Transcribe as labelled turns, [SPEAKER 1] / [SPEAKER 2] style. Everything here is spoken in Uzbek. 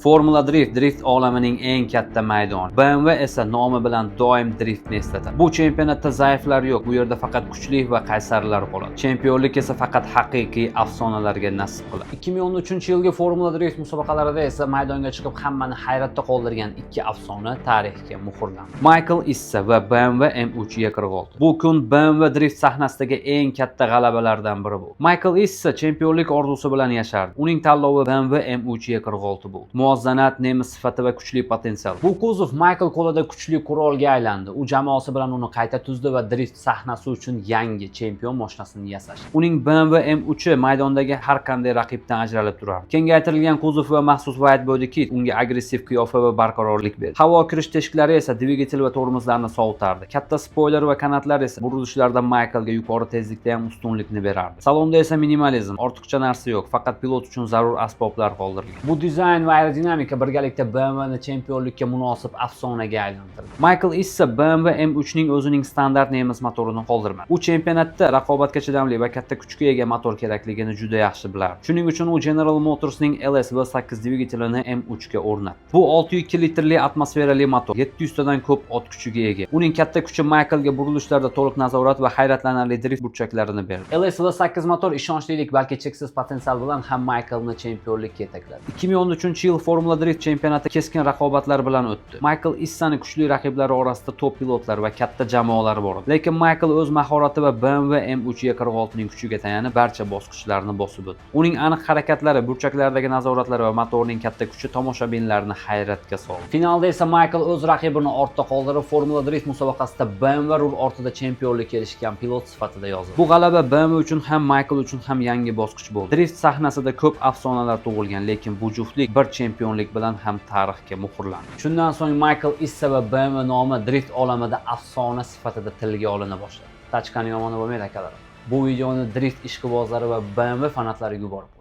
[SPEAKER 1] Formula Drift olamining eng katta maydoni. BMW esa nomi bilan doim driftni eslatadi. Bu chempionatda zaiflar yo'q. Bu yerda faqat kuchli va qaysarlar qoladi. Chempionlik esa faqat haqiqiy afsonalarga nasib qiladi. 2013-yilgi Formula Drift musobaqalarida esa maydonga chiqib hammani hayratda qoldirgan ikki afsona tarixga muhrlandi. Michael Issa va BMW M3E46. Bu kun BMW Drift sahnasidagi eng katta g'alabalardan biri bo'ldi. Michael Issa chempionlik orzusi bilan yashardi. Uning tanlovi BMW M3E46 bo'ldi. Muvozanat, nemis sifati va kuchli potensial. Bu kuzov Michael qo'lida kuchli qurolga aylandi. U jamoasi bilan uni qayta tuzdi va drift sahnasi uchun yangi chempion mashinasini yasashdi. Uning BMW M3 maydondagi har qanday raqibdan ajralib turardi. Kengaytirilgan kuzov va maxsus white body kit unga agressiv qiyofa va barqarorlik berdi. Havo kirish teshiklari esa dvigatel va tormozlarni sovutardi. Katta spoiler va kanatlar esa burilishlarda Michaelga yuqori tezlikda ham ustunlikni berardi. Salonda esa minimalizm, ortiqcha narsa yo'q, faqat pilot uchun zarur asboblar qoldirilgan. Bu dizayn va aerodinamika birgalikda BMWni chempionlikka munosib afsonaga aylantirdi. Michael Issa BMW M3 ning o'zining standart nemis motorini qoldirmadi. U chempionatda raqobatga chidamli va katta kuchga ega motor kerakligini juda yaxshi bilardi. Shuning uchun u General Motors ning LS V8 dvigatelini M3 ga o'rnatdi. Bu 602 litrli atmosferali motor, 700 tadan ko'p ot kuchiga ega. Uning katta kuchi Michaelga burilishlarda to'liq nazorat va hayratlanarli drift burchaklarini berdi. LS V8 motor ishonchlilik balki cheksiz potensial bilan ham Michaelni chempionlikka yetakladi. 2013-yil Formula Drift chempionati keskin raqobatlar bilan o'tdi. Michael Issani kuchli raqiblari orasida top pilotlar va katta jamoalar bor edi. Lekin Michael o'z mahorati va BMW M3E46 ning kuchiga tayanib barcha bosqichlarni bosib o'tdi. Uning aniq harakatlari, burchaklardagi nazoratlari va motorning katta kuchi tomoshabinlarni hayratga soldi. Finalda esa Michael o'z raqibini ortda qoldirib, Formula Drift musobaqasida BMW rul ortida chempionlikka erishgan pilot sifatida yozildi. Bu g'alaba BMW uchun ham Michael uchun ham yangi bosqich bo'ldi. Drift sahnasida ko'p afsonalar tug'ilgan, lekin bu juftlik bir chempionlik bilan ham tarixga muhrlandi. Shundan so'ng Michael Issa va BMW nomi drift olamida afsona sifatida tilga olina boshladi. Tachkani yomoni bo'lmaydi akalar. Bu videoni drift ishqibozlari va BMW fanatlariga yuborib